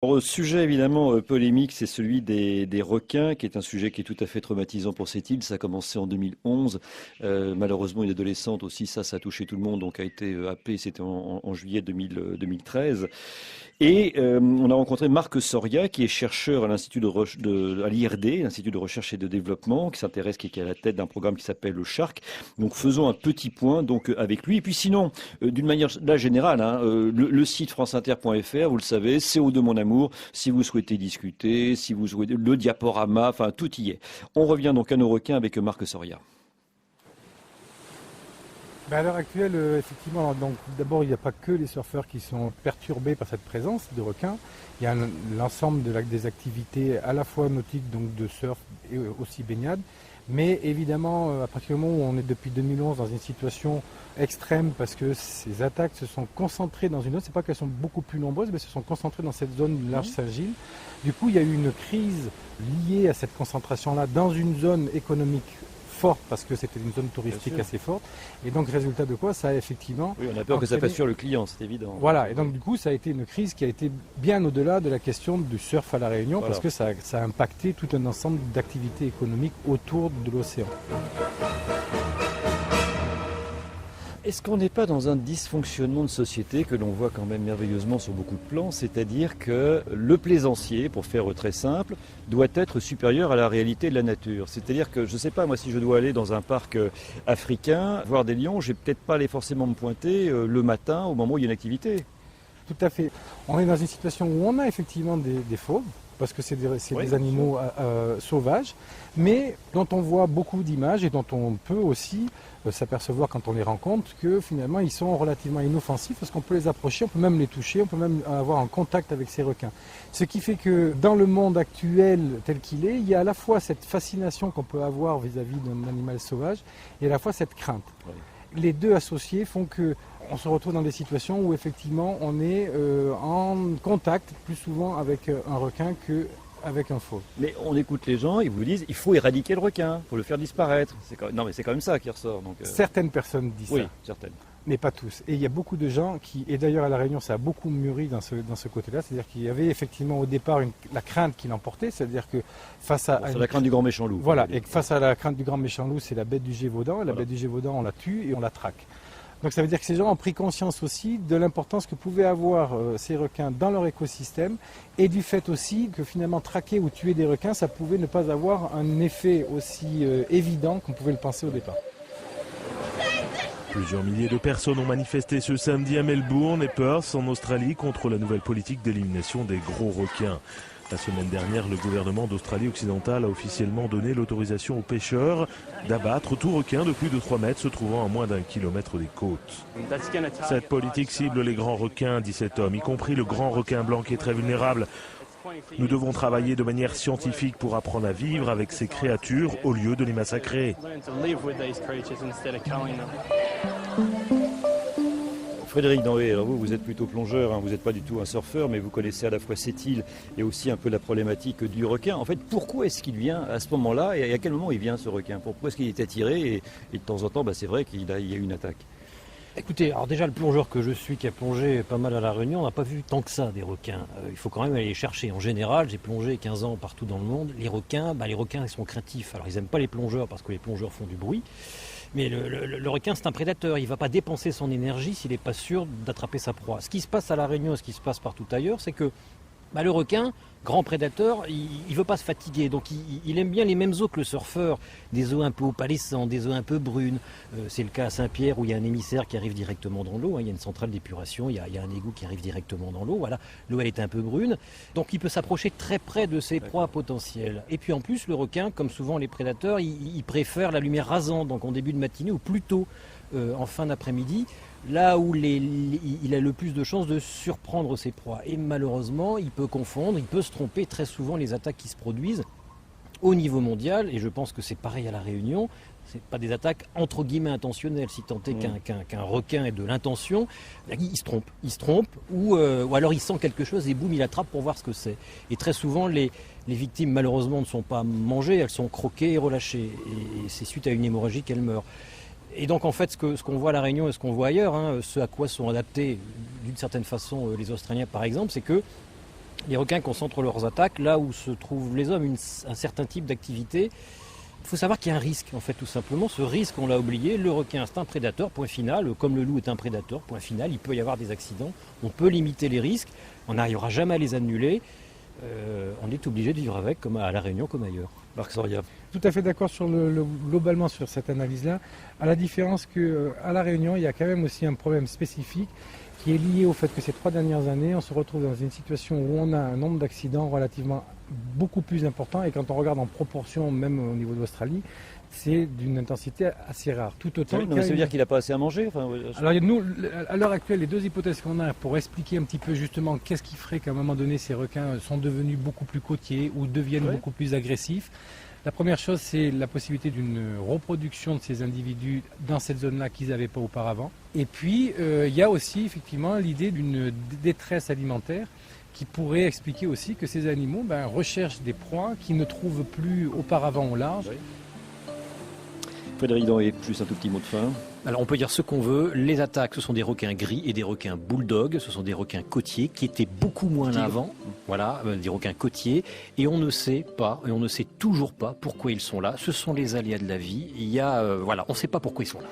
Alors, sujet évidemment polémique, c'est celui des requins, qui est un sujet qui est tout à fait traumatisant pour cette île. Ça a commencé en 2011. Malheureusement, une adolescente aussi, ça a touché tout le monde, donc a été happée, c'était en juillet 2013. Et on a rencontré Marc Soria, qui est chercheur à l'Institut à l'IRD, l'Institut de recherche et de développement, qui est à la tête d'un programme qui s'appelle le Shark. Donc faisons un petit point avec lui. Et puis sinon, d'une manière là, générale, hein, le site franceinter.fr, vous le savez, CO2 mon amour, si vous souhaitez discuter, si vous souhaitez le diaporama, enfin tout y est. On revient donc à nos requins avec Marc Soria. À l'heure actuelle, effectivement, donc d'abord il n'y a pas que les surfeurs qui sont perturbés par cette présence de requins. Il y a l'ensemble des activités à la fois nautiques, donc de surf et aussi baignade. Mais évidemment, à partir du moment où on est depuis 2011 dans une situation extrême, parce que ces attaques se sont concentrées dans une zone, c'est pas qu'elles sont beaucoup plus nombreuses, mais se sont concentrées dans cette zone du large Saint-Gilles. Du coup, il y a eu une crise liée à cette concentration-là dans une zone économique forte, parce que c'était une zone touristique assez forte. Et donc, résultat de quoi, ça a effectivement... Oui, on a peur que ça fasse fuir le client, c'est évident. Voilà, et donc du coup, ça a été une crise qui a été bien au-delà de la question du surf à La Réunion, parce que ça a impacté tout un ensemble d'activités économiques autour de l'océan. Est-ce qu'on n'est pas dans un dysfonctionnement de société que l'on voit quand même merveilleusement sur beaucoup de plans, c'est-à-dire que le plaisancier, pour faire très simple, doit être supérieur à la réalité de la nature. C'est-à-dire que, je ne sais pas, moi si je dois aller dans un parc africain, voir des lions, je ne vais peut-être pas aller forcément me pointer le matin au moment où il y a une activité. Tout à fait. On est dans une situation où on a effectivement des fauves, parce que c'est des animaux sauvages, mais dont on voit beaucoup d'images et dont on peut aussi s'apercevoir quand on les rencontre que finalement ils sont relativement inoffensifs parce qu'on peut les approcher, on peut même les toucher, on peut même avoir un contact avec ces requins. Ce qui fait que dans le monde actuel tel qu'il est, il y a à la fois cette fascination qu'on peut avoir vis-à-vis d'un animal sauvage et à la fois cette crainte. Oui. Les deux associés font que on se retrouve dans des situations où effectivement on est en contact plus souvent avec un requin qu'avec un fauve. Mais on écoute les gens, ils vous disent il faut éradiquer le requin, il faut le faire disparaître. Non mais c'est quand même ça qui ressort. Donc, Certaines personnes disent oui, ça. Certaines. Mais pas tous. Et il y a beaucoup de gens qui, et d'ailleurs à La Réunion ça a beaucoup mûri dans ce côté-là, c'est-à-dire qu'il y avait effectivement au départ la crainte qui l'emportait, c'est-à-dire que face à... la crainte du grand méchant loup. Voilà, et face à la crainte du grand méchant loup, c'est la bête du Gévaudan, et la bête du Gévaudan on la tue et on la traque. Donc ça veut dire que ces gens ont pris conscience aussi de l'importance que pouvaient avoir ces requins dans leur écosystème et du fait aussi que finalement traquer ou tuer des requins, ça pouvait ne pas avoir un effet aussi évident qu'on pouvait le penser au départ. Plusieurs milliers de personnes ont manifesté ce samedi à Melbourne et Perth en Australie contre la nouvelle politique d'élimination des gros requins. La semaine dernière, le gouvernement d'Australie occidentale a officiellement donné l'autorisation aux pêcheurs d'abattre tout requin de plus de 3 mètres se trouvant à moins d'1 kilomètre des côtes. Cette politique cible les grands requins, dit cet homme, y compris le grand requin blanc qui est très vulnérable. Nous devons travailler de manière scientifique pour apprendre à vivre avec ces créatures au lieu de les massacrer. Frédéric Danvé, alors vous êtes plutôt plongeur, hein, vous n'êtes pas du tout un surfeur, mais vous connaissez à la fois cette île et aussi un peu la problématique du requin. En fait, pourquoi est-ce qu'il vient à ce moment-là et à quel moment il vient ce requin? Pourquoi est-ce qu'il est attiré et de temps en temps, c'est vrai qu'il y a eu une attaque? Écoutez, alors déjà le plongeur que je suis qui a plongé pas mal à La Réunion, on n'a pas vu tant que ça des requins. Il faut quand même aller les chercher. En général, j'ai plongé 15 ans partout dans le monde. Les requins ils sont craintifs. Alors ils n'aiment pas les plongeurs parce que les plongeurs font du bruit. Mais le requin, c'est un prédateur. Il ne va pas dépenser son énergie s'il n'est pas sûr d'attraper sa proie. Ce qui se passe à La Réunion et ce qui se passe partout ailleurs, c'est que le requin, grand prédateur, il ne veut pas se fatiguer. Donc il aime bien les mêmes eaux que le surfeur. Des eaux un peu opalescentes, des eaux un peu brunes. C'est le cas à Saint-Pierre où il y a un émissaire qui arrive directement dans l'eau. Il y a une centrale d'épuration, il y a un égout qui arrive directement dans l'eau. Voilà, l'eau elle est un peu brune. Donc il peut s'approcher très près de ses proies potentielles. Et puis en plus, le requin, comme souvent les prédateurs, il préfère la lumière rasante, donc en début de matinée ou plutôt en fin d'après-midi. Là où il a le plus de chances de surprendre ses proies. Et malheureusement, il peut confondre, il peut se tromper très souvent les attaques qui se produisent au niveau mondial, et je pense que c'est pareil à La Réunion, c'est pas des attaques entre guillemets intentionnelles, si tant est qu'un requin ait de l'intention, il se trompe, ou alors il sent quelque chose et boum, il attrape pour voir ce que c'est. Et très souvent, les victimes malheureusement ne sont pas mangées, elles sont croquées et relâchées, et c'est suite à une hémorragie qu'elles meurent. Et donc en fait ce qu'on voit à La Réunion et ce qu'on voit ailleurs, ce à quoi sont adaptés d'une certaine façon les Australiens par exemple, c'est que Les requins concentrent leurs attaques là où se trouvent les hommes, un certain type d'activité. Il faut savoir qu'il y a un risque, en fait, tout simplement. Ce risque, on l'a oublié, le requin, c'est un prédateur, point final. Comme le loup est un prédateur, point final. Il peut y avoir des accidents. On peut limiter les risques. On n'arrivera jamais à les annuler. On est obligé de vivre avec, comme à La Réunion, comme ailleurs. Marc Soria. Tout à fait d'accord globalement sur cette analyse-là, à la différence qu'à La Réunion, il y a quand même aussi un problème spécifique qui est lié au fait que ces 3 dernières années, on se retrouve dans une situation où on a un nombre d'accidents relativement beaucoup plus important, et quand on regarde en proportion, même au niveau de l'Australie, c'est d'une intensité assez rare. Tout autant. Ça veut dire qu'il n'a pas assez à manger. Alors nous, à l'heure actuelle, les 2 hypothèses qu'on a pour expliquer un petit peu justement qu'est-ce qui ferait qu'à un moment donné ces requins sont devenus beaucoup plus côtiers ou deviennent beaucoup plus agressifs. La première chose, c'est la possibilité d'une reproduction de ces individus dans cette zone-là qu'ils n'avaient pas auparavant. Et puis, il y a aussi effectivement l'idée d'une détresse alimentaire qui pourrait expliquer aussi que ces animaux recherchent des proies qu'ils ne trouvent plus auparavant au large. Oui. Frédéric Danhé, juste un tout petit mot de fin. Alors on peut dire ce qu'on veut, les attaques, ce sont des requins gris et des requins bulldog, ce sont des requins côtiers qui étaient beaucoup moins là avant, voilà, des requins côtiers, et on ne sait pas, et on ne sait toujours pas pourquoi ils sont là, ce sont les aléas de la vie, on ne sait pas pourquoi ils sont là.